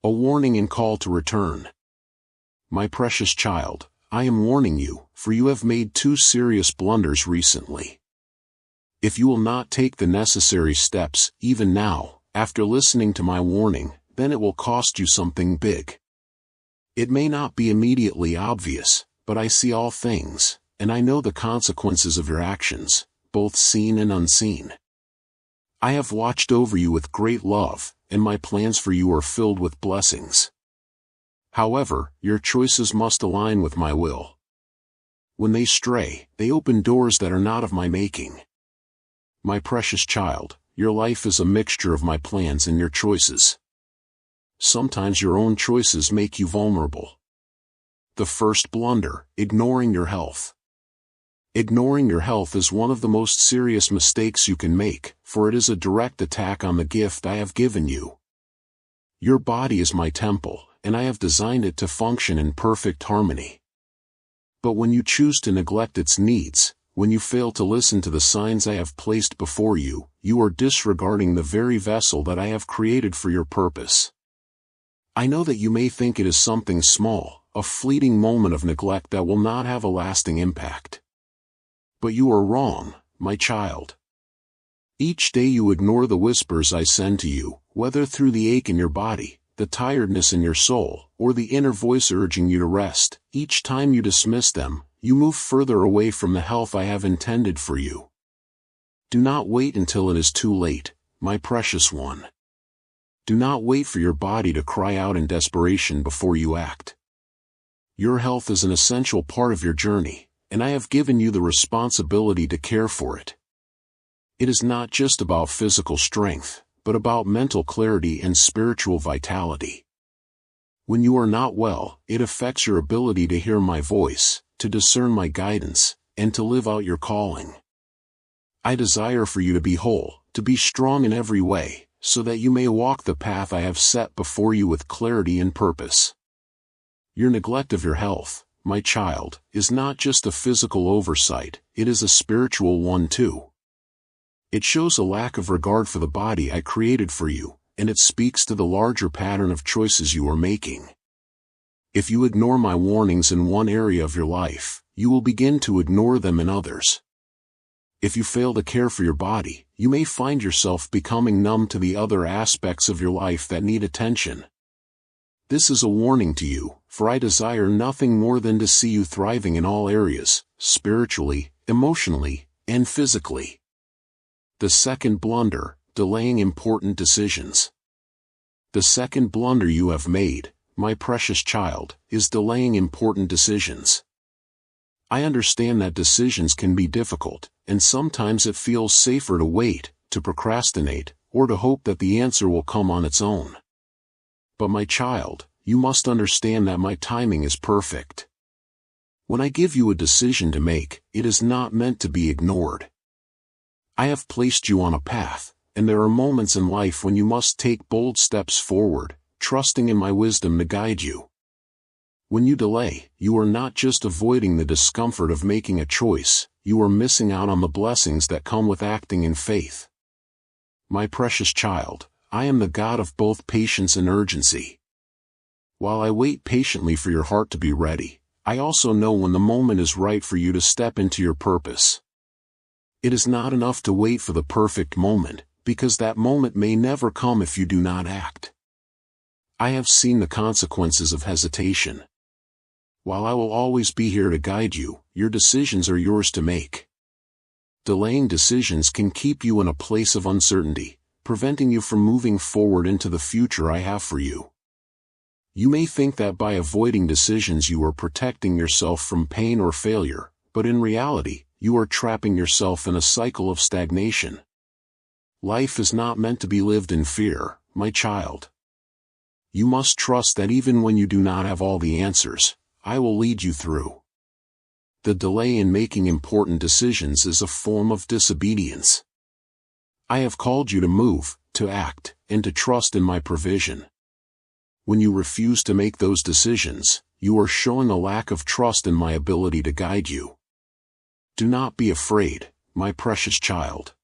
A warning and call to return. My precious child, I am warning you, for you have made 2 serious blunders recently. If you will not take the necessary steps, even now, after listening to my warning, then it will cost you something big. It may not be immediately obvious, but I see all things, and I know the consequences of your actions, both seen and unseen. I have watched over you with great love, and my plans for you are filled with blessings. However, your choices must align with my will. When they stray, they open doors that are not of my making. My precious child, your life is a mixture of my plans and your choices. Sometimes your own choices make you vulnerable. The first blunder, ignoring your health. Ignoring your health is one of the most serious mistakes you can make, for it is a direct attack on the gift I have given you. Your body is my temple, and I have designed it to function in perfect harmony. But when you choose to neglect its needs, when you fail to listen to the signs I have placed before you, you are disregarding the very vessel that I have created for your purpose. I know that you may think it is something small, a fleeting moment of neglect that will not have a lasting impact. But you are wrong, my child. Each day you ignore the whispers I send to you, whether through the ache in your body, the tiredness in your soul, or the inner voice urging you to rest. Each time you dismiss them, you move further away from the health I have intended for you. Do not wait until it is too late, my precious one. Do not wait for your body to cry out in desperation before you act. Your health is an essential part of your journey, and I have given you the responsibility to care for it. It is not just about physical strength, but about mental clarity and spiritual vitality. When you are not well, it affects your ability to hear my voice, to discern my guidance, and to live out your calling. I desire for you to be whole, to be strong in every way, so that you may walk the path I have set before you with clarity and purpose. Your neglect of your health, my child, is not just a physical oversight, it is a spiritual one too. It shows a lack of regard for the body I created for you, and it speaks to the larger pattern of choices you are making. If you ignore my warnings in one area of your life, you will begin to ignore them in others. If you fail to care for your body, you may find yourself becoming numb to the other aspects of your life that need attention. This is a warning to you, for I desire nothing more than to see you thriving in all areas, spiritually, emotionally, and physically. The second blunder, delaying important decisions. The second blunder you have made, my precious child, is delaying important decisions. I understand that decisions can be difficult, and sometimes it feels safer to wait, to procrastinate, or to hope that the answer will come on its own. But my child, you must understand that my timing is perfect. When I give you a decision to make, it is not meant to be ignored. I have placed you on a path, and there are moments in life when you must take bold steps forward, trusting in my wisdom to guide you. When you delay, you are not just avoiding the discomfort of making a choice, you are missing out on the blessings that come with acting in faith. My precious child, I am the God of both patience and urgency. While I wait patiently for your heart to be ready, I also know when the moment is right for you to step into your purpose. It is not enough to wait for the perfect moment, because that moment may never come if you do not act. I have seen the consequences of hesitation. While I will always be here to guide you, your decisions are yours to make. Delaying decisions can keep you in a place of uncertainty, preventing you from moving forward into the future I have for you. You may think that by avoiding decisions you are protecting yourself from pain or failure, but in reality, you are trapping yourself in a cycle of stagnation. Life is not meant to be lived in fear, my child. You must trust that even when you do not have all the answers, I will lead you through. The delay in making important decisions is a form of disobedience. I have called you to move, to act, and to trust in my provision. When you refuse to make those decisions, you are showing a lack of trust in my ability to guide you. Do not be afraid, my precious child.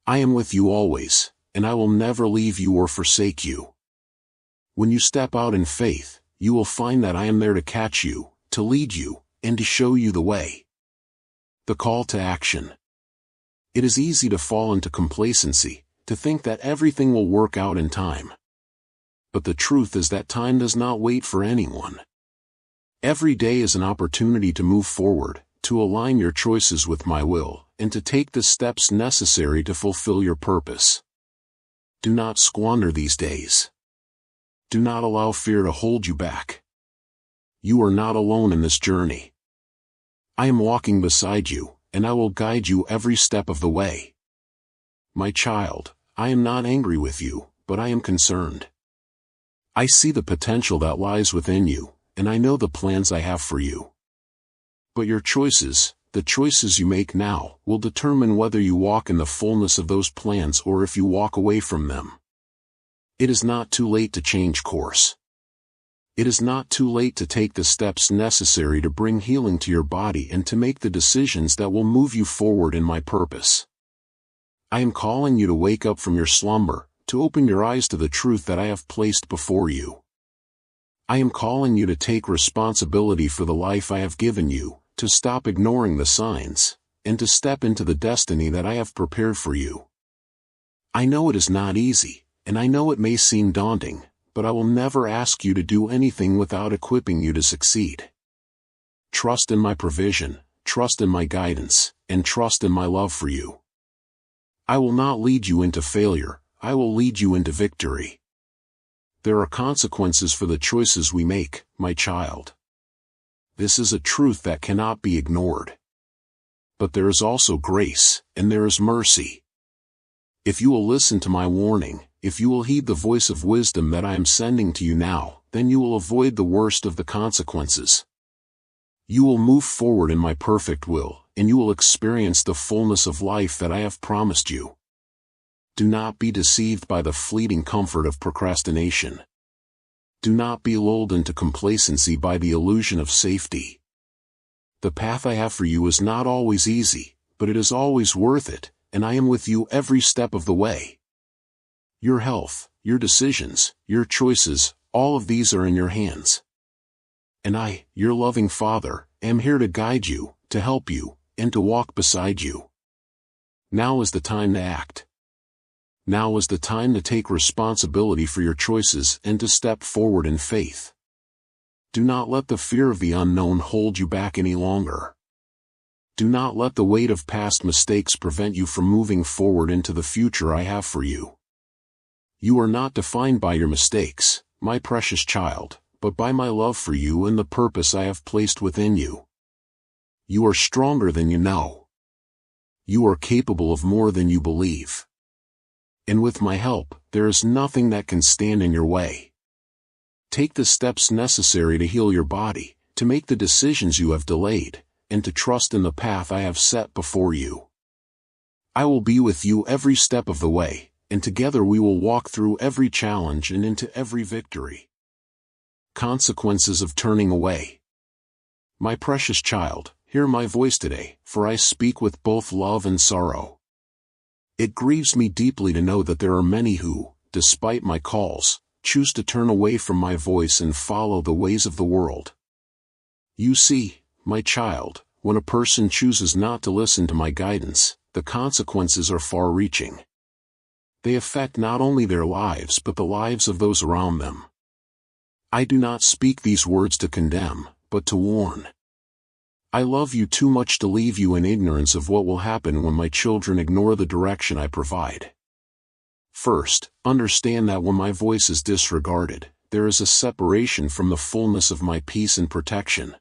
I am with you always, and I will never leave you or forsake you. When you step out in faith, you will find that I am there to catch you, to lead you, and to show you the way. The call to action. It is easy to fall into complacency, to think that everything will work out in time. But the truth is that time does not wait for anyone. Every day is an opportunity to move forward, to align your choices with my will, and to take the steps necessary to fulfill your purpose. Do not squander these days. Do not allow fear to hold you back. You are not alone in this journey. I am walking beside you, and I will guide you every step of the way. My child, I am not angry with you, but I am concerned. I see the potential that lies within you, and I know the plans I have for you. But your choices, the choices you make now, will determine whether you walk in the fullness of those plans or if you walk away from them. It is not too late to change course. It is not too late to take the steps necessary to bring healing to your body and to make the decisions that will move you forward in my purpose. I am calling you to wake up from your slumber, to open your eyes to the truth that I have placed before you. I am calling you to take responsibility for the life I have given you, to stop ignoring the signs, and to step into the destiny that I have prepared for you. I know it is not easy, and I know it may seem daunting, but I will never ask you to do anything without equipping you to succeed. Trust in my provision, trust in my guidance, and trust in my love for you. I will not lead you into failure, I will lead you into victory. There are consequences for the choices we make, my child. This is a truth that cannot be ignored. But there is also grace, and there is mercy. If you will listen to my warning, if you will heed the voice of wisdom that I am sending to you now, then you will avoid the worst of the consequences. You will move forward in my perfect will, and you will experience the fullness of life that I have promised you. Do not be deceived by the fleeting comfort of procrastination. Do not be lulled into complacency by the illusion of safety. The path I have for you is not always easy, but it is always worth it, and I am with you every step of the way. Your health, your decisions, your choices, all of these are in your hands. And I, your loving Father, am here to guide you, to help you, and to walk beside you. Now is the time to act. Now is the time to take responsibility for your choices and to step forward in faith. Do not let the fear of the unknown hold you back any longer. Do not let the weight of past mistakes prevent you from moving forward into the future I have for you. You are not defined by your mistakes, my precious child, but by my love for you and the purpose I have placed within you. You are stronger than you know. You are capable of more than you believe. And with my help, there is nothing that can stand in your way. Take the steps necessary to heal your body, to make the decisions you have delayed, and to trust in the path I have set before you. I will be with you every step of the way, and together we will walk through every challenge and into every victory. Consequences of turning away. My precious child, hear my voice today, for I speak with both love and sorrow. It grieves me deeply to know that there are many who, despite my calls, choose to turn away from my voice and follow the ways of the world. You see, my child, when a person chooses not to listen to my guidance, the consequences are far-reaching. They affect not only their lives but the lives of those around them. I do not speak these words to condemn, but to warn. I love you too much to leave you in ignorance of what will happen when my children ignore the direction I provide. First, understand that when my voice is disregarded, there is a separation from the fullness of my peace and protection.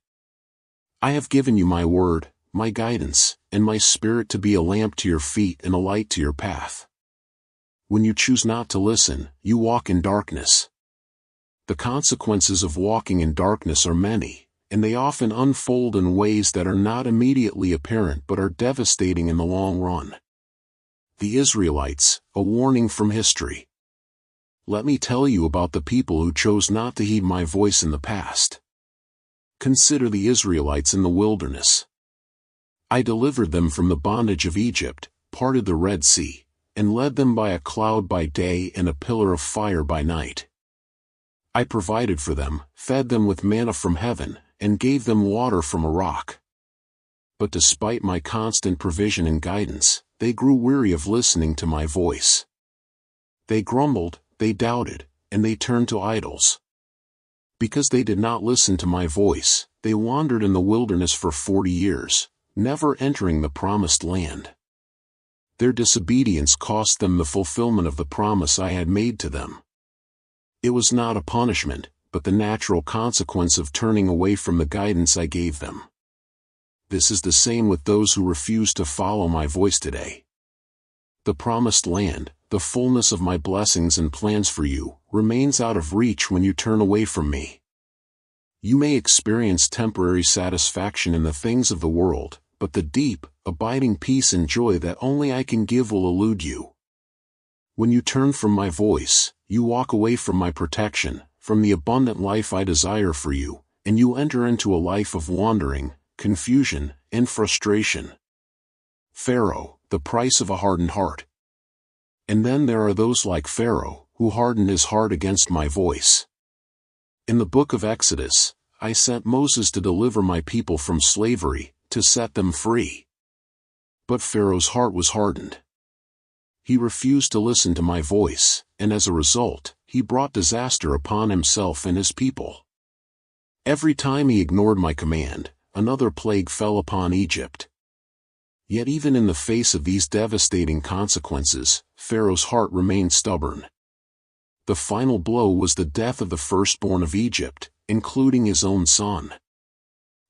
I have given you my word, my guidance, and my spirit to be a lamp to your feet and a light to your path. When you choose not to listen, you walk in darkness. The consequences of walking in darkness are many, and they often unfold in ways that are not immediately apparent but are devastating in the long run. The Israelites, a warning from history. Let me tell you about the people who chose not to heed my voice in the past. Consider the Israelites in the wilderness. I delivered them from the bondage of Egypt, parted the Red Sea, and led them by a cloud by day and a pillar of fire by night. I provided for them, fed them with manna from heaven, and gave them water from a rock. But despite my constant provision and guidance, they grew weary of listening to my voice. They grumbled, they doubted, and they turned to idols. Because they did not listen to my voice, they wandered in the wilderness for 40 years, never entering the promised land. Their disobedience cost them the fulfillment of the promise I had made to them. It was not a punishment, but the natural consequence of turning away from the guidance I gave them. This is the same with those who refuse to follow my voice today. The promised land, the fullness of my blessings and plans for you, remains out of reach when you turn away from me. You may experience temporary satisfaction in the things of the world, but the deep, abiding peace and joy that only I can give will elude you. When you turn from my voice, you walk away from my protection, from the abundant life I desire for you, and you enter into a life of wandering, confusion, and frustration. Pharaoh, the price of a hardened heart. And then there are those like Pharaoh, who hardened his heart against my voice. In the book of Exodus, I sent Moses to deliver my people from slavery, to set them free. But Pharaoh's heart was hardened. He refused to listen to my voice, and as a result, he brought disaster upon himself and his people. Every time he ignored my command, another plague fell upon Egypt. Yet even in the face of these devastating consequences, Pharaoh's heart remained stubborn. The final blow was the death of the firstborn of Egypt, including his own son.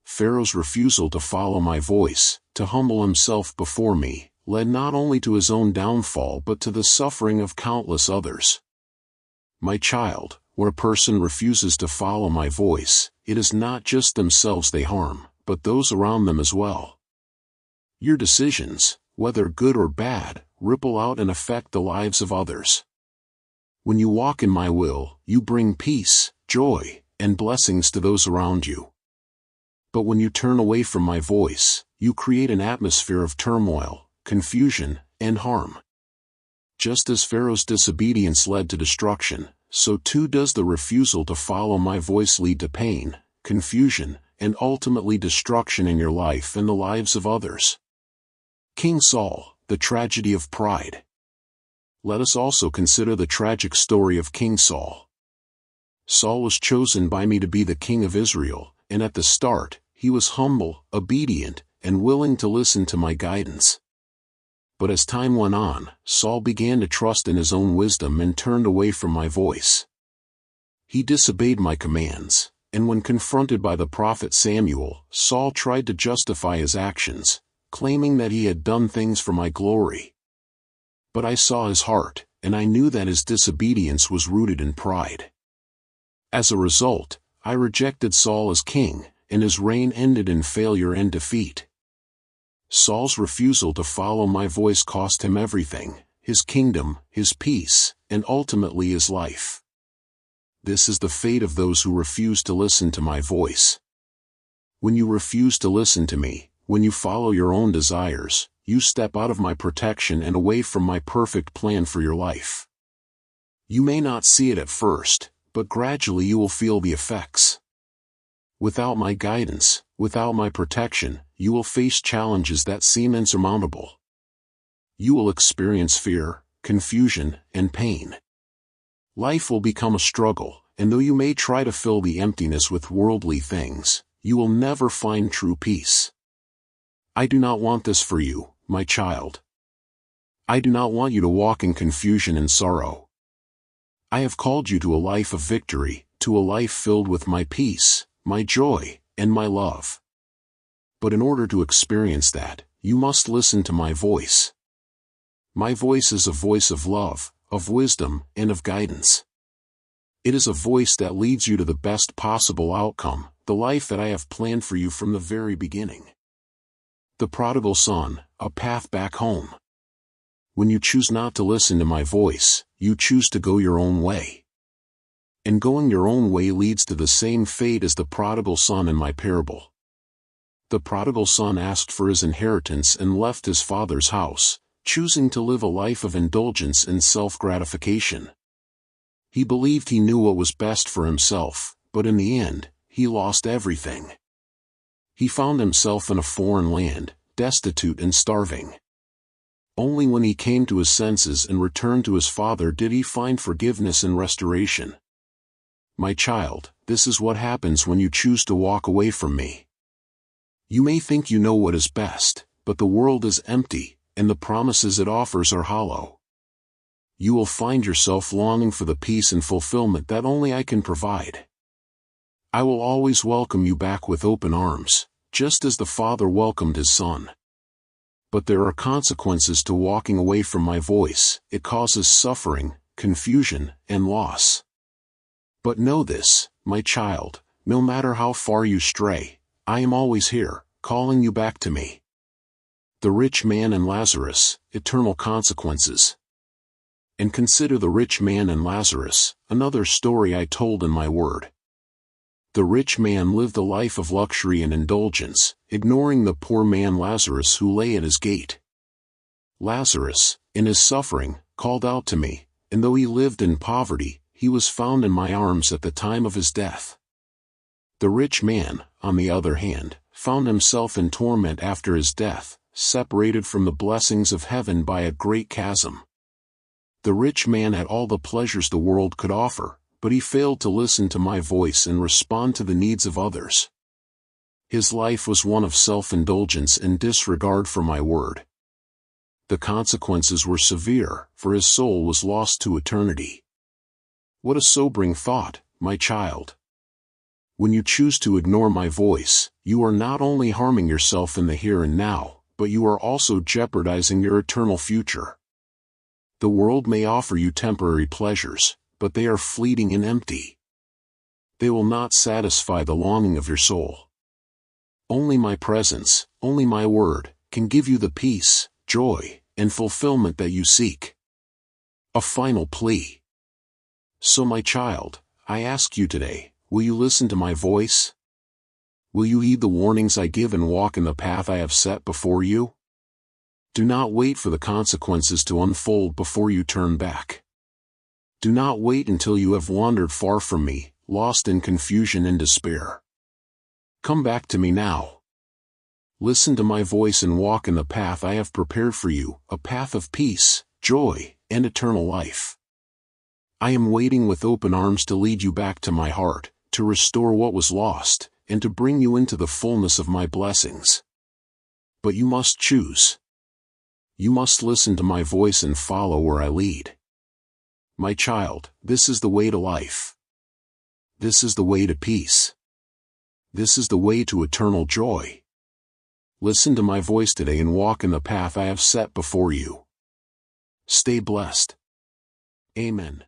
Pharaoh's refusal to follow my voice, to humble himself before me, led not only to his own downfall but to the suffering of countless others. My child, when a person refuses to follow my voice, it is not just themselves they harm, but those around them as well. Your decisions, whether good or bad, ripple out and affect the lives of others. When you walk in my will, you bring peace, joy, and blessings to those around you. But when you turn away from my voice, you create an atmosphere of turmoil, confusion, and harm. Just as Pharaoh's disobedience led to destruction, so too does the refusal to follow my voice lead to pain, confusion, and ultimately destruction in your life and the lives of others. King Saul, the tragedy of pride. Let us also consider the tragic story of King Saul. Saul was chosen by me to be the king of Israel, and at the start, he was humble, obedient, and willing to listen to my guidance. But as time went on, Saul began to trust in his own wisdom and turned away from my voice. He disobeyed my commands, and when confronted by the prophet Samuel, Saul tried to justify his actions, claiming that he had done things for my glory. But I saw his heart, and I knew that his disobedience was rooted in pride. As a result, I rejected Saul as king, and his reign ended in failure and defeat. Saul's refusal to follow my voice cost him everything, his kingdom, his peace, and ultimately his life. This is the fate of those who refuse to listen to my voice. When you refuse to listen to me, when you follow your own desires, you step out of my protection and away from my perfect plan for your life. You may not see it at first, but gradually you will feel the effects. Without my guidance, without my protection, you will face challenges that seem insurmountable. You will experience fear, confusion, and pain. Life will become a struggle, and though you may try to fill the emptiness with worldly things, you will never find true peace. I do not want this for you, my child. I do not want you to walk in confusion and sorrow. I have called you to a life of victory, to a life filled with my peace, my joy, and my love. But in order to experience that, you must listen to my voice. My voice is a voice of love, of wisdom, and of guidance. It is a voice that leads you to the best possible outcome, the life that I have planned for you from the very beginning. The prodigal son, a path back home. When you choose not to listen to my voice, you choose to go your own way. And going your own way leads to the same fate as the prodigal son in my parable. The prodigal son asked for his inheritance and left his father's house, choosing to live a life of indulgence and self-gratification. He believed he knew what was best for himself, but in the end, he lost everything. He found himself in a foreign land, destitute and starving. Only when he came to his senses and returned to his Father did he find forgiveness and restoration. My child, this is what happens when you choose to walk away from me. You may think you know what is best, but the world is empty, and the promises it offers are hollow. You will find yourself longing for the peace and fulfillment that only I can provide. I will always welcome you back with open arms, just as the Father welcomed his Son. But there are consequences to walking away from my voice. It causes suffering, confusion, and loss. But know this, my child, no matter how far you stray, I am always here, calling you back to me. The rich man and Lazarus, eternal consequences. And consider the rich man and Lazarus, another story I told in my word. The rich man lived a life of luxury and indulgence, ignoring the poor man Lazarus who lay at his gate. Lazarus, in his suffering, called out to me, and though he lived in poverty, he was found in my arms at the time of his death. The rich man, on the other hand, found himself in torment after his death, separated from the blessings of heaven by a great chasm. The rich man had all the pleasures the world could offer, but he failed to listen to my voice and respond to the needs of others. His life was one of self-indulgence and disregard for my word. The consequences were severe, for his soul was lost to eternity. What a sobering thought, my child. When you choose to ignore my voice, you are not only harming yourself in the here and now, but you are also jeopardizing your eternal future. The world may offer you temporary pleasures, but they are fleeting and empty. They will not satisfy the longing of your soul. Only my presence, only my word, can give you the peace, joy, and fulfillment that you seek. A final plea. So my child, I ask you today, will you listen to my voice? Will you heed the warnings I give and walk in the path I have set before you? Do not wait for the consequences to unfold before you turn back. Do not wait until you have wandered far from me, lost in confusion and despair. Come back to me now. Listen to my voice and walk in the path I have prepared for you, a path of peace, joy, and eternal life. I am waiting with open arms to lead you back to my heart, to restore what was lost, and to bring you into the fullness of my blessings. But you must choose. You must listen to my voice and follow where I lead. My child, this is the way to life. This is the way to peace. This is the way to eternal joy. Listen to my voice today and walk in the path I have set before you. Stay blessed. Amen.